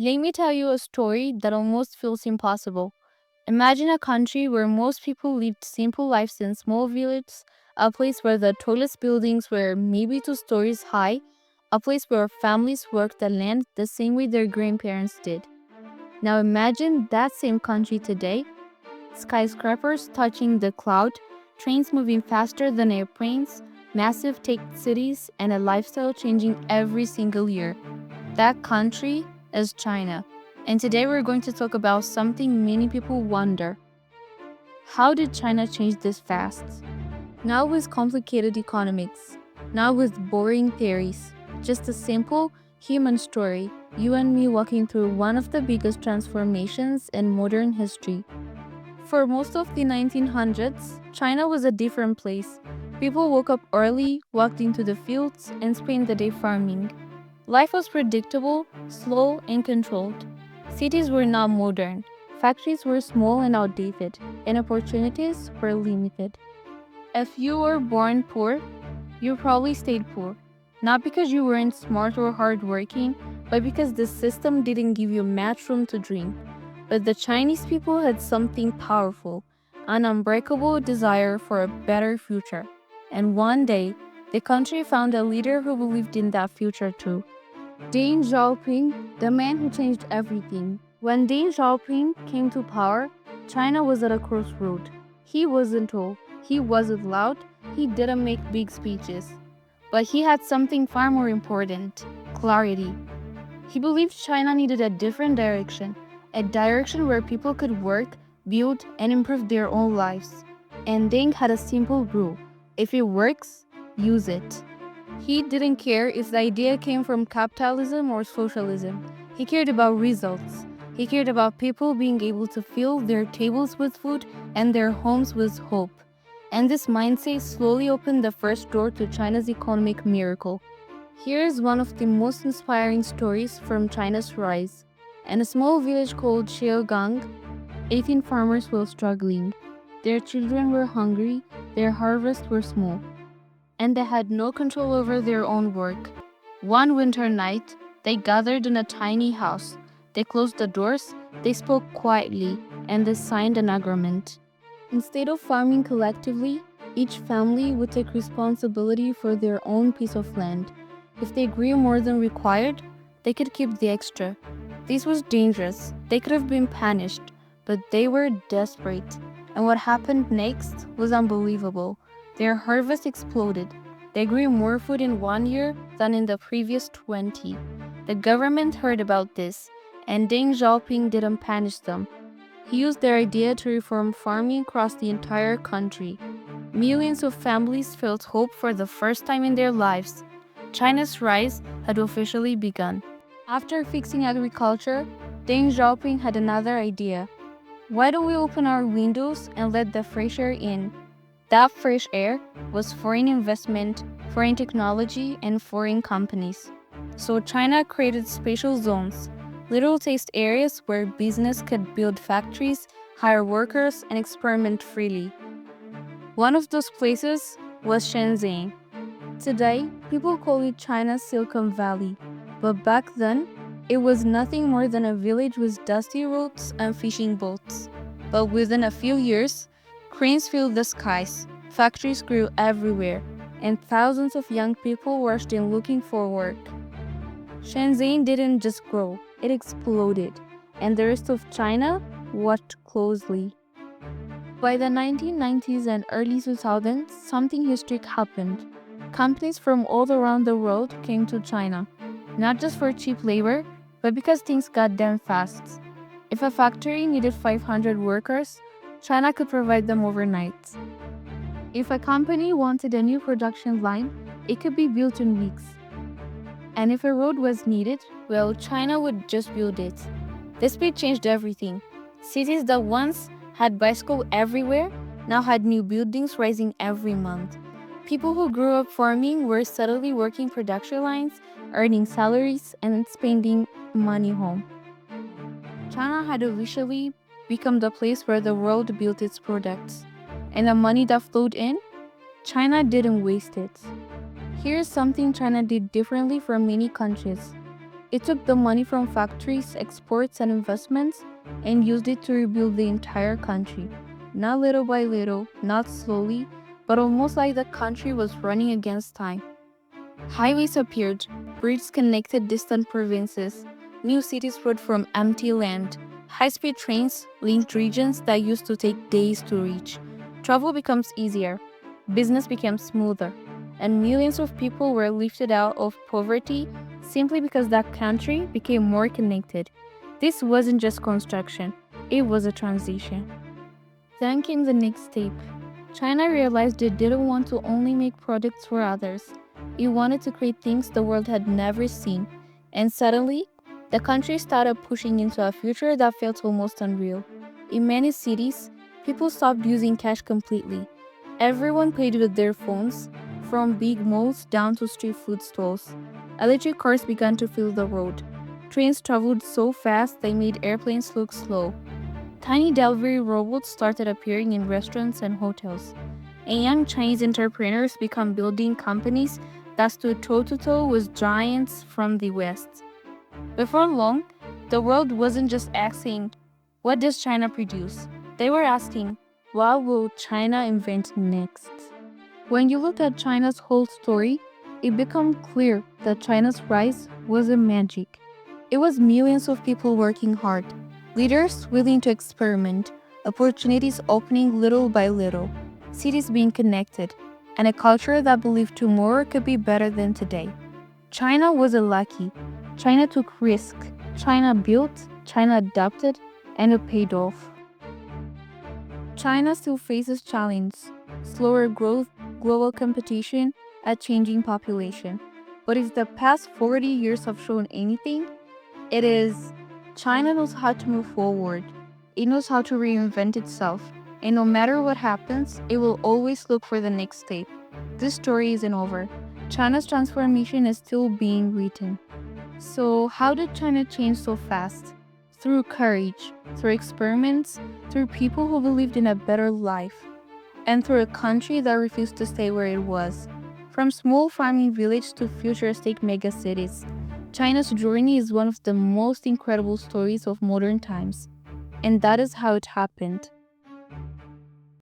Let me tell you a story that almost feels impossible. Imagine a country where most people lived simple lives in small villages, a place where the tallest buildings were maybe 2 stories high, a place where families worked the land the same way their grandparents did. Now imagine that same country today: skyscrapers touching the cloud, trains moving faster than airplanes, massive tech cities, and a lifestyle changing every single year. That country is China. And today we're going to talk about something many people wonder. How did China change this fast? Not with complicated economics, not with boring theories, just a simple human story, you and me walking through one of the biggest transformations in modern history. For most of the 1900s, China was a different place. People woke up early, walked into the fields, and spent the day farming. Life was predictable, slow, and controlled. Cities were not modern. Factories were small and outdated, and opportunities were limited. If you were born poor, you probably stayed poor. Not because you weren't smart or hardworking, but because the system didn't give you much room to dream. But the Chinese people had something powerful, an unbreakable desire for a better future. And one day, the country found a leader who believed in that future too. Deng Xiaoping, the man who changed everything. When Deng Xiaoping came to power, China was at a crossroad. He wasn't tall, he wasn't loud, he didn't make big speeches. But he had something far more important: clarity. He believed China needed a direction where people could work, build, and improve their own lives. And Deng had a simple rule: if it works, use it. He didn't care if the idea came from capitalism or socialism. He cared about results. He cared about people being able to fill their tables with food and their homes with hope. And this mindset slowly opened the first door to China's economic miracle. Here is one of the most inspiring stories from China's rise. In a small village called Xiaogang, 18 farmers were struggling. Their children were hungry, their harvests were small, and they had no control over their own work. One winter night, they gathered in a tiny house. They closed the doors, they spoke quietly, and they signed an agreement. Instead of farming collectively, each family would take responsibility for their own piece of land. If they grew more than required, they could keep the extra. This was dangerous. They could have been punished, but they were desperate. And what happened next was unbelievable. Their harvest exploded. They grew more food in one year than in the previous 20. The government heard about this, and Deng Xiaoping didn't punish them. He used their idea to reform farming across the entire country. Millions of families felt hope for the first time in their lives. China's rise had officially begun. After fixing agriculture, Deng Xiaoping had another idea. Why don't we open our windows and let the fresh air in? That fresh air was foreign investment, foreign technology, and foreign companies. So China created special zones, little taste areas where business could build factories, hire workers, and experiment freely. One of those places was Shenzhen. Today, people call it China's Silicon Valley, but back then, it was nothing more than a village with dusty roads and fishing boats. But within a few years, cranes filled the skies, factories grew everywhere, and thousands of young people rushed in looking for work. Shenzhen didn't just grow, it exploded, and the rest of China watched closely. By the 1990s and early 2000s, something historic happened. Companies from all around the world came to China, not just for cheap labor, but because things got done fast. If a factory needed 500 workers, China could provide them overnight. If a company wanted a new production line, it could be built in weeks. And if a road was needed, well, China would just build it. The speed changed everything. Cities that once had bicycles everywhere now had new buildings rising every month. People who grew up farming were suddenly working production lines, earning salaries, and spending money home. China had officially become the place where the world built its products. And the money that flowed in, China didn't waste it. Here's something China did differently from many countries. It took the money from factories, exports, and investments and used it to rebuild the entire country. Not little by little, not slowly, but almost like the country was running against time. Highways appeared, bridges connected distant provinces, new cities rose from empty land, high speed trains linked regions that used to take days to reach. Travel becomes easier, business became smoother, and millions of people were lifted out of poverty simply because that country became more connected. This wasn't just construction, it was a transition. Then came the next step. China realized it didn't want to only make products for others. It wanted to create things the world had never seen. And suddenly, the country started pushing into a future that felt almost unreal. In many cities, people stopped using cash completely. Everyone paid with their phones, from big malls down to street food stalls. Electric cars began to fill the road. Trains traveled so fast they made airplanes look slow. Tiny delivery robots started appearing in restaurants and hotels, and young Chinese entrepreneurs began building companies that stood toe to toe with giants from the West. Before long, the world wasn't just asking, what does China produce? They were asking, what will China invent next? When you look at China's whole story, it becomes clear that China's rise wasn't magic. It was millions of people working hard, leaders willing to experiment, opportunities opening little by little, cities being connected, and a culture that believed tomorrow could be better than today. China wasn't lucky. China took risks. China built, China adapted, and it paid off. China still faces challenges, slower growth, global competition, a changing population. But if the past 40 years have shown anything, it is China knows how to move forward. It knows how to reinvent itself. And no matter what happens, it will always look for the next step. This story isn't over. China's transformation is still being written. So, how did China change so fast? Through courage, through experiments, through people who believed in a better life, and through a country that refused to stay where it was. From small farming villages to futuristic megacities, China's journey is one of the most incredible stories of modern times. And that is how it happened.